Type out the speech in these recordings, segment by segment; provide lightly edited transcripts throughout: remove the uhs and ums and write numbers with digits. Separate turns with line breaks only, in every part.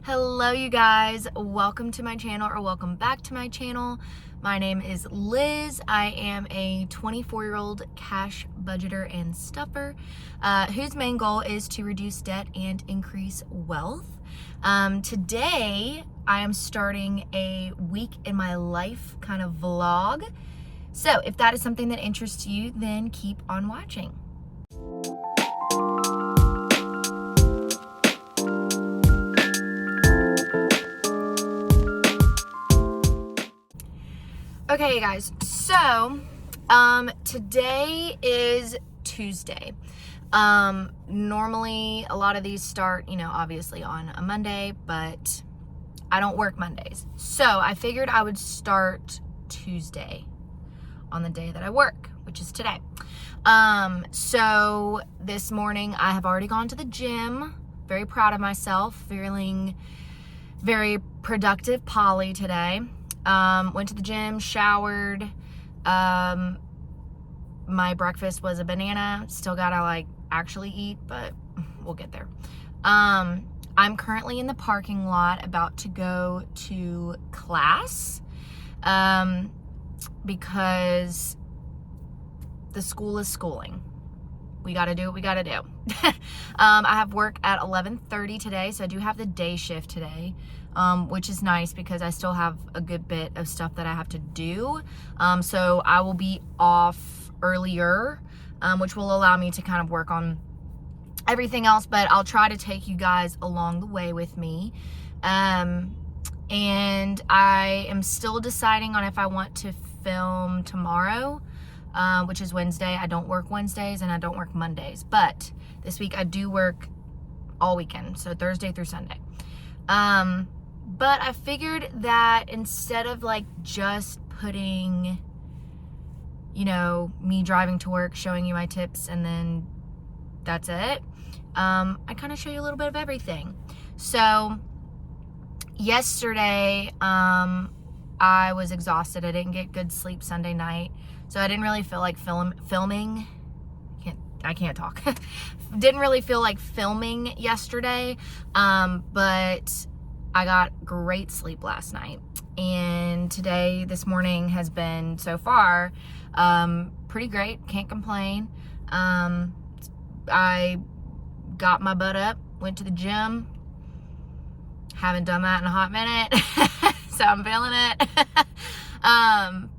Hello you guys, welcome to my channel or welcome back to my channel. My name is Liz. I am a 24-year-old cash budgeter and stuffer whose main goal is to reduce debt and increase wealth. Today I am starting a week in my life kind of vlog. So if that is something that interests you, then keep on watching. Okay, you guys, so today is Tuesday. Normally a lot of these start, obviously on a Monday, but I don't work Mondays. So I figured I would start Tuesday on the day that I work, which is today. So this morning I have already gone to the gym. Very proud of myself, feeling very productive Polly today. Went to the gym, showered. My breakfast was a banana. Still gotta actually eat, but we'll get there. I'm currently in the parking lot about to go to class, because the school is schooling. We gotta do what we gotta do. I have work at 11:30 today, so I do have the day shift today. Which is nice because I still have a good bit of stuff that I have to do. So I will be off earlier, which will allow me to kind of work on everything else, but I'll try to take you guys along the way with me. And I am still deciding on if I want to film tomorrow, which is Wednesday. I don't work Wednesdays and I don't work Mondays, but this week I do work all weekend, so Thursday through Sunday. But I figured that instead of just putting, me driving to work, showing you my tips, and then that's it, I kind of show you a little bit of everything. So yesterday, I was exhausted. I didn't get good sleep Sunday night, so I didn't really feel like filming. I can't talk. Didn't really feel like filming yesterday, but I got great sleep last night, and this morning has been so far pretty great. Can't complain. I got my butt up, went to the gym. Haven't done that in a hot minute, so I'm feeling it.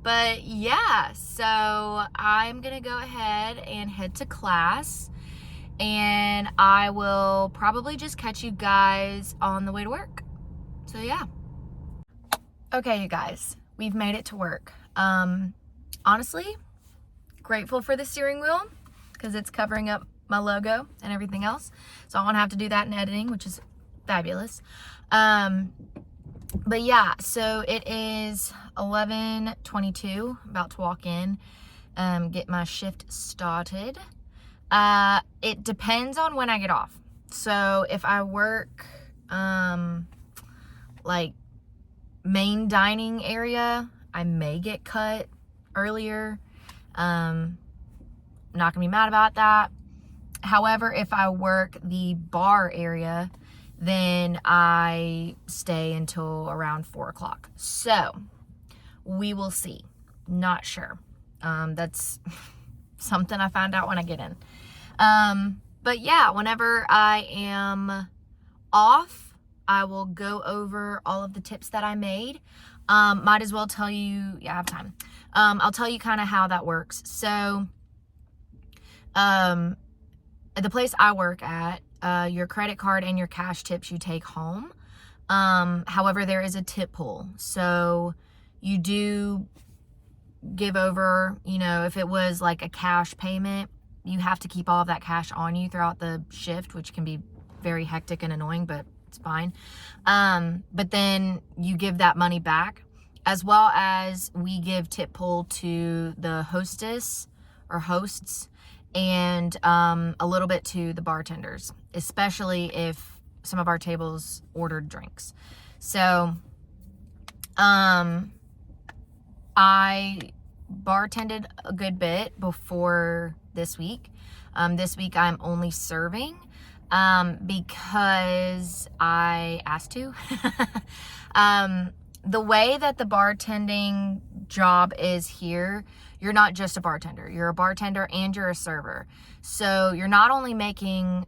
But yeah, so I'm gonna go ahead and head to class, and I will probably just catch you guys on the way to work. So yeah. Okay, you guys, we've made it to work. Honestly, grateful for the steering wheel because it's covering up my logo and everything else. So I won't have to do that in editing, which is fabulous. But yeah, so it is 11:22, about to walk in, get my shift started. It depends on when I get off. So if I work, main dining area, I may get cut earlier. Not gonna be mad about that. However, if I work the bar area, then I stay until around 4 o'clock. So we will see. Not sure. That's something I find out when I get in. But yeah, whenever I am off, I will go over all of the tips that I made. Might as well tell you, I have time. I'll tell you kind of how that works. So, at the place I work at, your credit card and your cash tips you take home. However, there is a tip pool. So you do give over, if it was a cash payment, you have to keep all of that cash on you throughout the shift, which can be very hectic and annoying, but it's fine. But then you give that money back, as well as we give tip pool to the hostess or hosts, and a little bit to the bartenders, especially if some of our tables ordered drinks. So I bartended a good bit before this week. This week I'm only serving. because I asked to. The way that the bartending job is here, you're not just a bartender. You're a bartender and you're a server. So you're not only making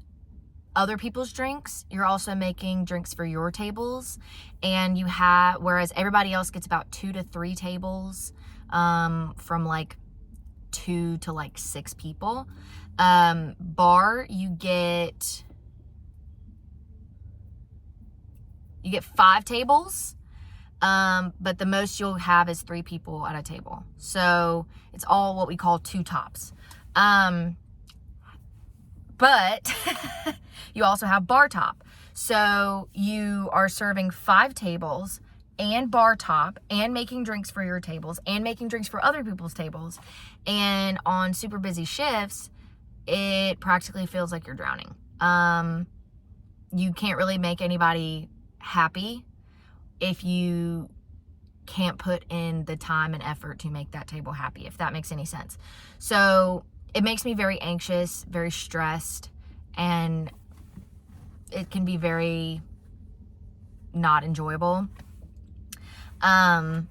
other people's drinks, you're also making drinks for your tables. And you have, whereas everybody else gets about 2 to 3 tables, from like 2 to like 6 people. Bar, you get 5 tables. But the most you'll have is 3 people at a table. So it's all what we call 2 tops. But you also have bar top. So you are serving 5 tables and bar top and making drinks for your tables and making drinks for other people's tables. And on super busy shifts, it practically feels like you're drowning. You can't really make anybody happy if you can't put in the time and effort to make that table happy, if that makes any sense. So it makes me very anxious, very stressed, and it can be very not enjoyable. And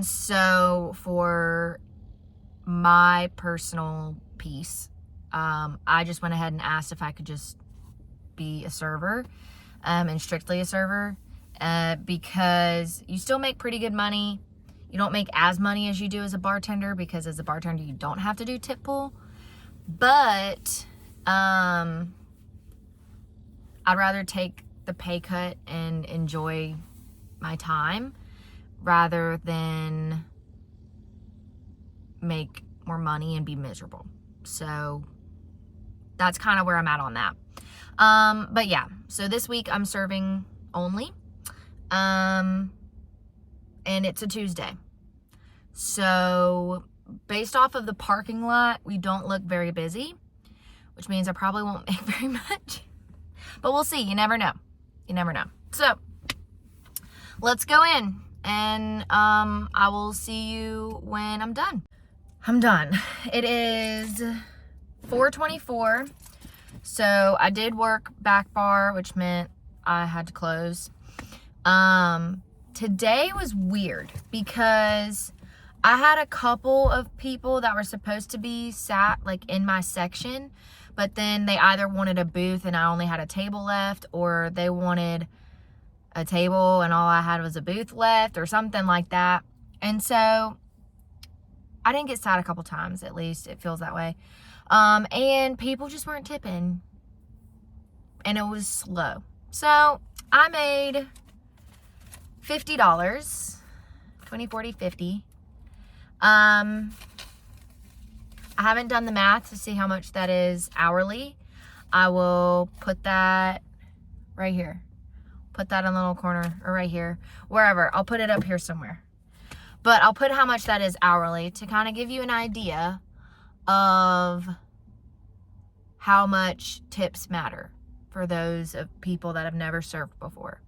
so for my personal piece, I just went ahead and asked if I could just be a server, and strictly a server. Because you still make pretty good money. You don't make as money as you do as a bartender, because as a bartender you don't have to do tip pool. But I'd rather take the pay cut and enjoy my time rather than make more money and be miserable. So that's kind of where I'm at on that. But yeah, so this week I'm serving only. And it's a Tuesday. So based off of the parking lot, we don't look very busy, which means I probably won't make very much, but we'll see. You never know. You never know. So let's go in, and I will see you when I'm done. I'm done. It is 4:24. So I did work back bar, which meant I had to close. Today was weird because I had a couple of people that were supposed to be sat like in my section, but then they either wanted a booth and I only had a table left, or they wanted a table and all I had was a booth left, or something like that. And so I didn't get sat a couple times, at least it feels that way. And people just weren't tipping, and it was slow. So I made $50, 20, 40, 50. I haven't done the math to see how much that is hourly. I will put that right here. Put that in the little corner, or right here, wherever. I'll put it up here somewhere. But I'll put how much that is hourly to kind of give you an idea of how much tips matter for those of people that have never served before.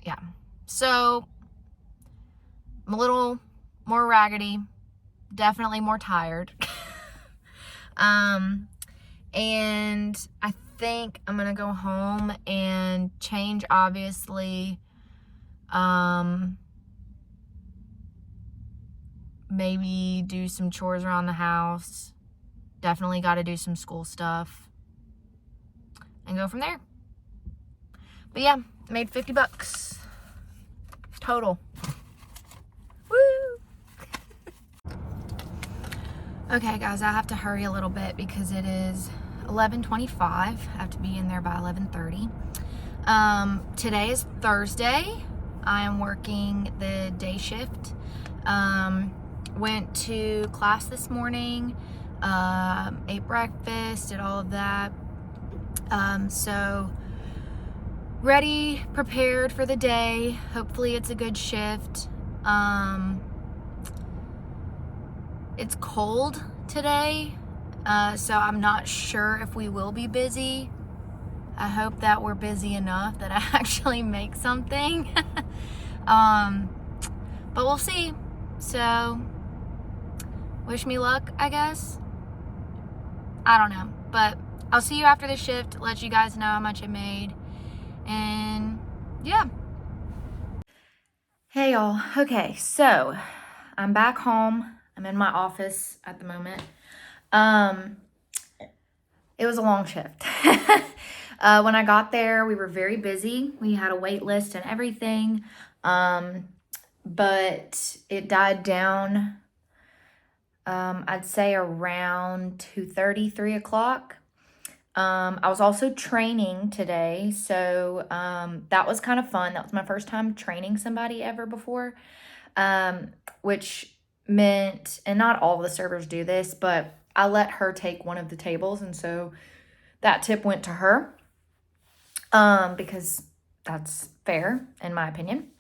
Yeah, so I'm a little more raggedy, definitely more tired. And I think I'm gonna go home and change, obviously. Maybe do some chores around the house. Definitely got to do some school stuff and go from there. But yeah, made $50 total. Woo! Okay guys, I have to hurry a little bit because it is 11:25. I have to be in there by 11:30. Today is Thursday. I am working the day shift. Went to class this morning, ate breakfast, did all of that. So ready, prepared for the day. Hopefully it's a good shift. It's cold today, so I'm not sure if we will be busy. I hope that we're busy enough that I actually make something. But we'll see. So wish me luck, I guess. I don't know. But I'll see you after the shift, let you guys know how much I made. And yeah. Hey y'all. Okay, so I'm back home. I'm in my office at the moment. It was a long shift. When I got there, we were very busy. We had a wait list and everything. But it died down, I'd say around 2:30, 3 o'clock. I was also training today, so that was kind of fun. That was my first time training somebody ever before, which meant, and not all the servers do this, but I let her take one of the tables, and so that tip went to her, because that's fair, in my opinion.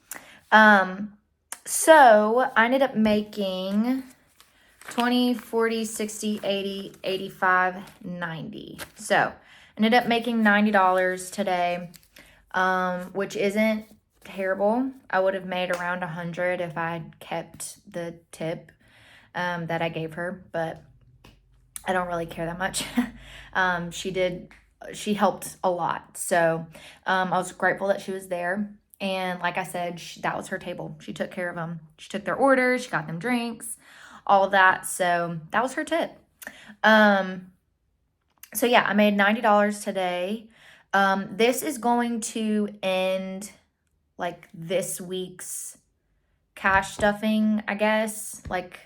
So I ended up making 20, 40, 60, 80, 85, 90. So ended up making $90 today, which isn't terrible. I would have made around 100 if I had kept the tip that I gave her, but I don't really care that much. She helped a lot. So I was grateful that she was there. And like I said, that was her table. She took care of them. She took their orders. She got them drinks, all of that. So that was her tip. So yeah, I made $90 today. This is going to end like this week's cash stuffing, I guess. Like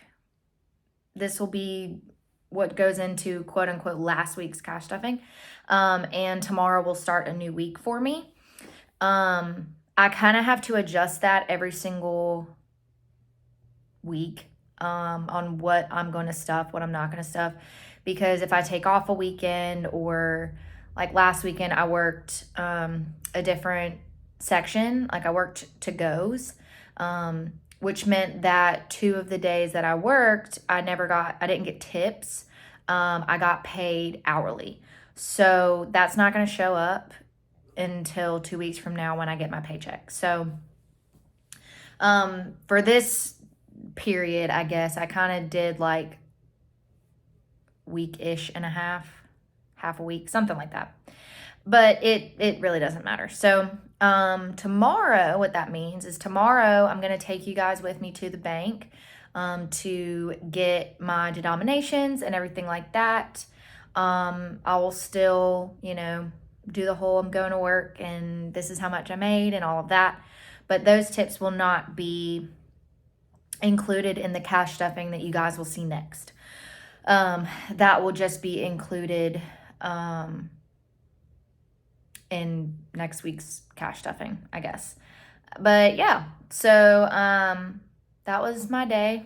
this will be what goes into quote unquote last week's cash stuffing. And tomorrow will start a new week for me. I kind of have to adjust that every single week, on what I'm going to stuff, what I'm not going to stuff. Because if I take off a weekend, or like last weekend, I worked, a different section. Like I worked to-goes, which meant that 2 of the days that I worked, I didn't get tips. I got paid hourly. So that's not going to show up until 2 weeks from now when I get my paycheck. So, for this period, I guess I kind of did like week-ish and a half a week, something like that. But it really doesn't matter. So, tomorrow, what that means is tomorrow I'm going to take you guys with me to the bank, to get my denominations and everything like that. I will still, do the whole I'm going to work and this is how much I made and all of that. But those tips will not be included in the cash stuffing that you guys will see next. That will just be included in next week's cash stuffing, I guess. But yeah, so that was my day.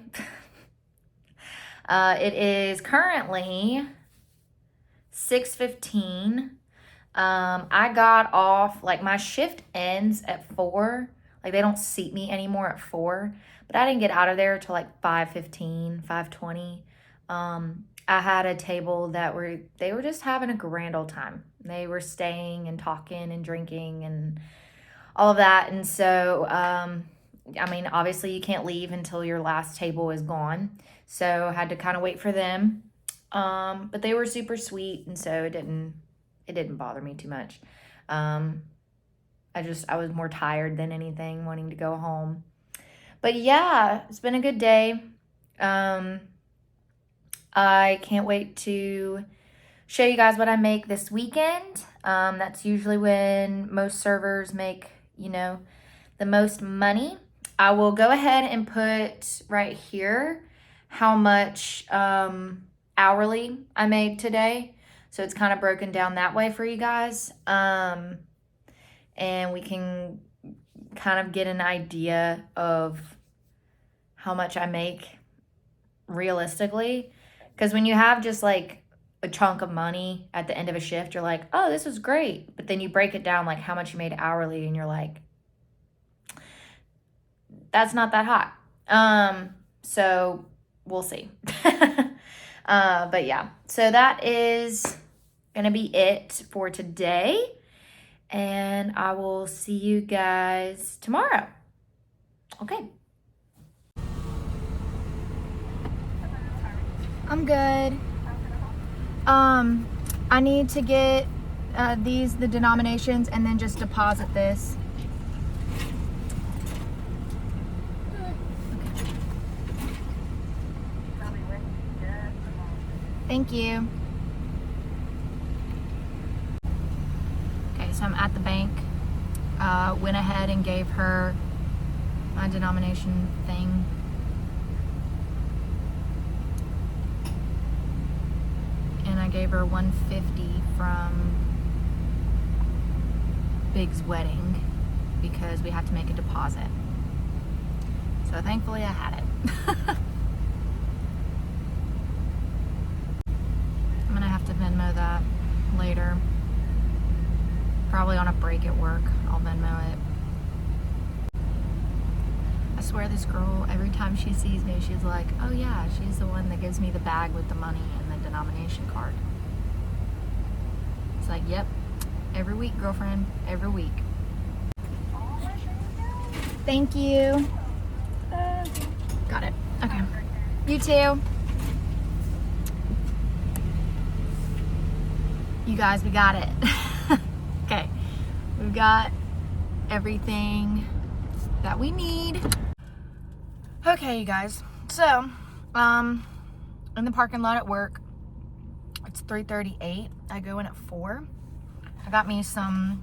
It is currently 6:15. I got off, like my shift ends at 4. Like they don't seat me anymore at 4, but I didn't get out of there till like 5:15, 5:20. I had a table they were just having a grand old time. They were staying and talking and drinking and all of that. And so, obviously you can't leave until your last table is gone. So I had to kind of wait for them. But they were super sweet. And so it didn't bother me too much. I was more tired than anything, wanting to go home. But yeah, it's been a good day. I can't wait to show you guys what I make this weekend. That's usually when most servers make, the most money. I will go ahead and put right here how much hourly I made today. So it's kind of broken down that way for you guys. And we can kind of get an idea of how much I make realistically. Because when you have just like a chunk of money at the end of a shift, you're like, oh, this was great. But then you break it down like how much you made hourly and you're like, that's not that hot. So we'll see. But yeah, so that is gonna be it for today, and I will see you guys tomorrow. Okay. I'm good. I need to get the denominations and then just deposit this. Thank you. Okay, so I'm at the bank. Went ahead and gave her my denomination thing. And I gave her $150 from Big's wedding because we had to make a deposit. So thankfully I had it. I'm gonna have to Venmo that later. Probably on a break at work, I'll Venmo it. I swear this girl, every time she sees me, she's like, oh yeah, she's the one that gives me the bag with the money and the denomination card. It's like, yep, every week, girlfriend, every week. Thank you. Got it. Okay. You too. You guys, we got it. Okay. We've got everything that we need. Okay, you guys. So, in the parking lot at work, it's 3:38. I go in at 4. I got me some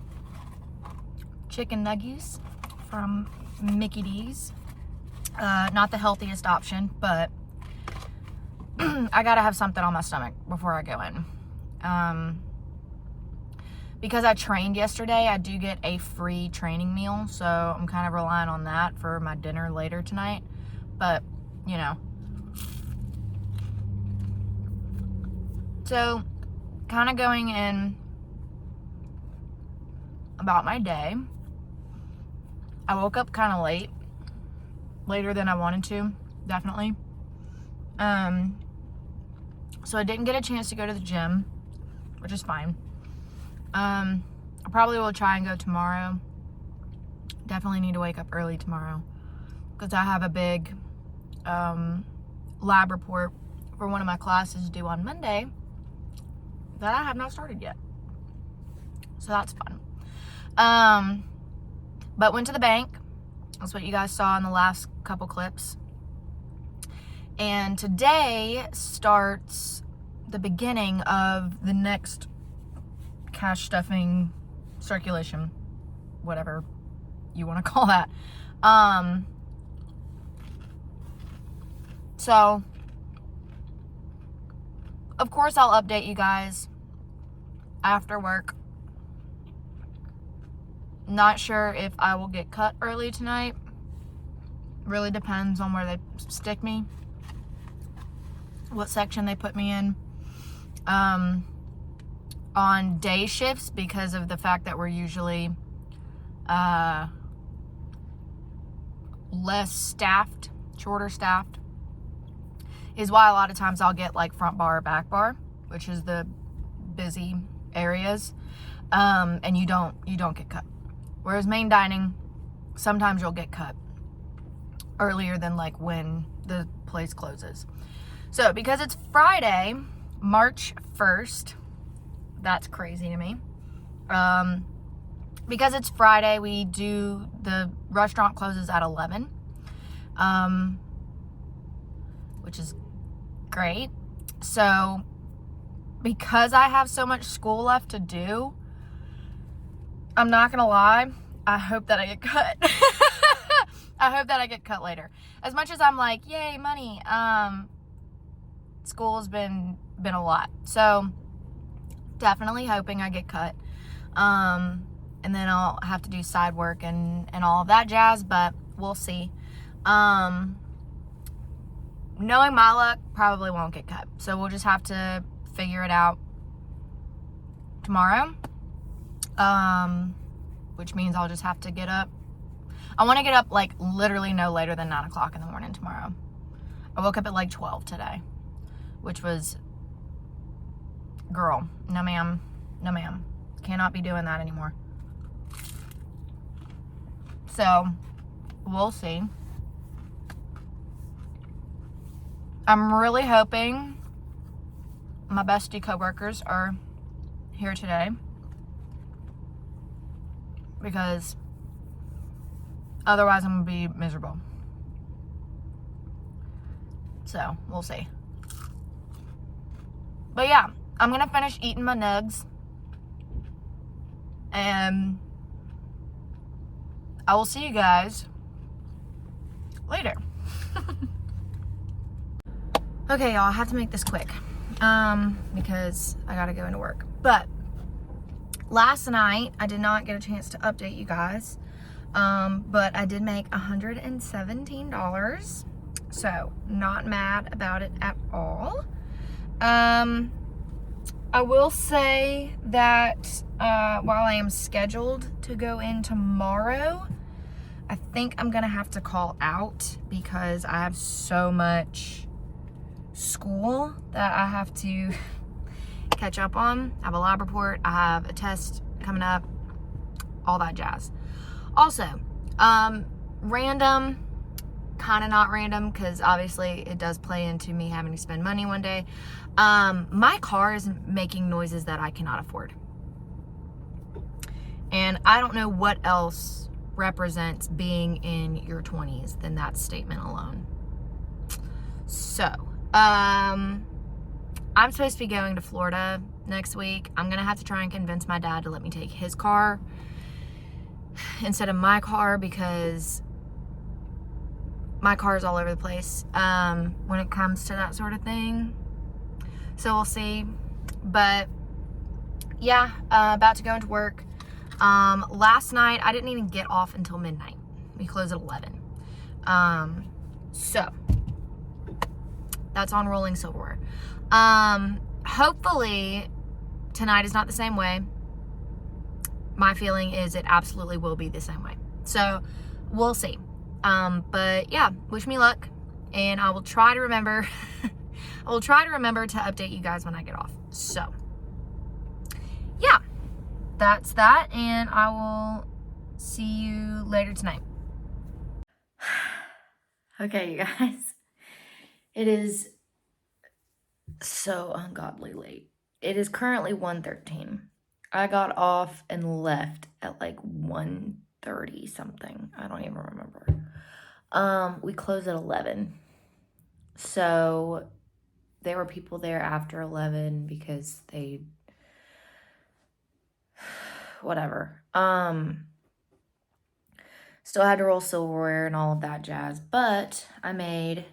chicken nuggies from Mickey D's. Not the healthiest option, but I gotta have something on my stomach before I go in. Because I trained yesterday, I do get a free training meal, so I'm kind of relying on that for my dinner later tonight. But, you know. So, kind of going in about my day. I woke up kind of late. Later than I wanted to, definitely. So I didn't get a chance to go to the gym, which is fine. I probably will try and go tomorrow. Definitely need to wake up early tomorrow because I have a big lab report for one of my classes due on Monday that I have not started yet. So that's fun. But went to the bank. That's what you guys saw in the last couple clips. And today starts the beginning of the next cash stuffing circulation, whatever you want to call that. So, of course, I'll update you guys after work. Not sure if I will get cut early tonight. Really depends on where they stick me, what section they put me in. On day shifts, because of the fact that we're usually less staffed, shorter staffed, is why a lot of times I'll get like front bar or back bar, which is the busy areas, and you don't get cut. Whereas main dining, sometimes you'll get cut earlier than like when the place closes. So because it's Friday, March 1st, that's crazy to me. Because it's Friday, the restaurant closes at 11, which is great. So because I have so much school left to do, I'm not gonna lie, I hope that I get cut. I hope that I get cut later. As much as I'm like, yay, money, school has been a lot. So definitely hoping I get cut. And then I'll have to do side work and all of that jazz, but we'll see. Knowing my luck, probably won't get cut. So we'll just have to figure it out tomorrow. Which means I'll just have to get up. I want to get up like literally no later than 9 o'clock in the morning tomorrow. I woke up at like 12 today, which was, girl, no ma'am, no ma'am. Cannot be doing that anymore. So, we'll see. I'm really hoping my bestie coworkers are here today because otherwise I'm gonna be miserable. So we'll see. But yeah, I'm gonna finish eating my nugs and I will see you guys later. Okay, y'all, I have to make this quick because I gotta go into work. But last night I did not get a chance to update you guys, but I did make $117, so not mad about it at all. I will say that while I am scheduled to go in tomorrow, I think I'm gonna have to call out because I have so much school that I have to catch up on. I have a lab report, I have a test coming up, all that jazz. Also, random, kind of not random, because obviously it does play into me having to spend money one day. My car is making noises that I cannot afford. And I don't know what else represents being in your 20s than that statement alone. So, I'm supposed to be going to Florida next week. I'm gonna have to try and convince my dad to let me take his car instead of my car because my car is all over the place when it comes to that sort of thing. So we'll see. But yeah, about to go into work. Last night I didn't even get off until midnight. We close at 11. So that's on rolling silverware. Hopefully tonight is not the same way. My feeling is it absolutely will be the same way. So we'll see. But yeah, wish me luck, and I will try to remember I will try to remember to update you guys when I get off. So yeah, that's that, and I will see you later tonight. Okay, you guys, it is so ungodly late. It is currently 1:13. I got off and left at like 1:30 something. I don't even remember. We close at 11. So there were people there after 11 because they, whatever. Still had to roll silverware and all of that jazz, but I made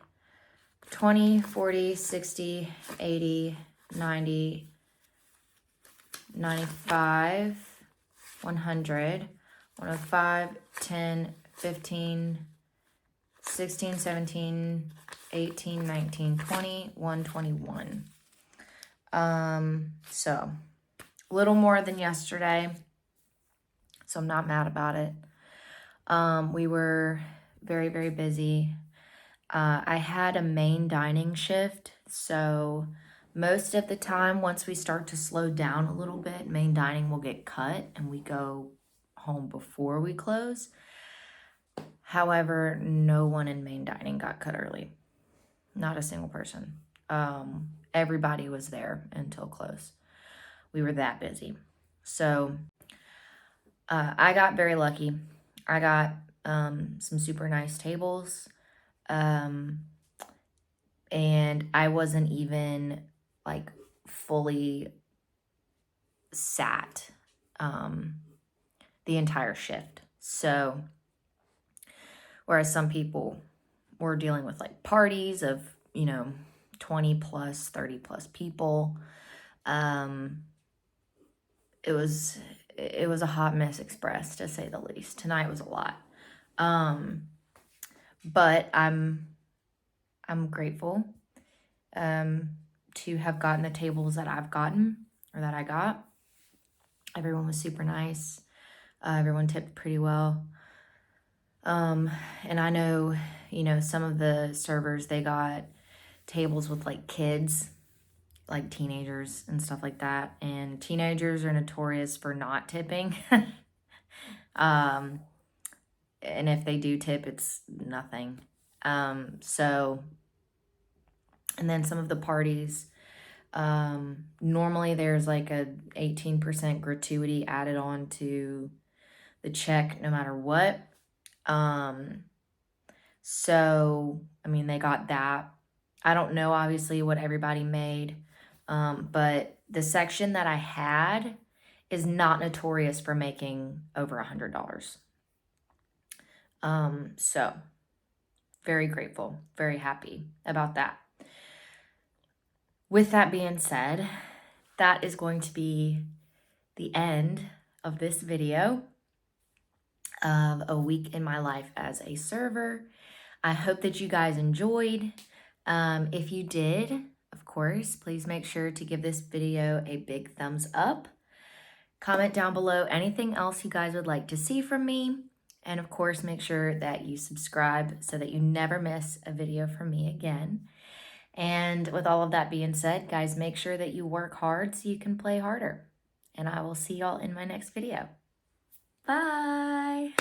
20, 40, 60, 80, 90, 95, 100, 105, 10, 15, 16, 17, 18, 19, 20, 121. So a little more than yesterday, so I'm not mad about it. We were very, very busy. I had a main dining shift, so most of the time, once we start to slow down a little bit, main dining will get cut and we go home before we close. However, no one in main dining got cut early. Not a single person. Everybody was there until close. We were that busy. So I got very lucky. I got some super nice tables. And I wasn't even like fully sat the entire shift. So whereas some people were dealing with like parties of, 20 plus, 30 plus people, it was a hot mess express, to say the least. Tonight was a lot. But I'm grateful to have gotten the tables that I've gotten, or that I got. Everyone was super nice. Everyone tipped pretty well. And I know, some of the servers, they got tables with like kids, like teenagers and stuff like that. And teenagers are notorious for not tipping. And if they do tip, it's nothing. And then some of the parties, Normally there's like a 18% gratuity added on to the check no matter what. So, I mean, they got that. I don't know, obviously, what everybody made, but the section that I had is not notorious for making over $100. So very grateful, very happy about that. With that being said, that is going to be the end of this video of a week in my life as a server. I hope that you guys enjoyed. If you did, of course, please make sure to give this video a big thumbs up. Comment down below anything else you guys would like to see from me. And of course, make sure that you subscribe so that you never miss a video from me again. And with all of that being said, guys, make sure that you work hard so you can play harder. And I will see y'all in my next video. Bye.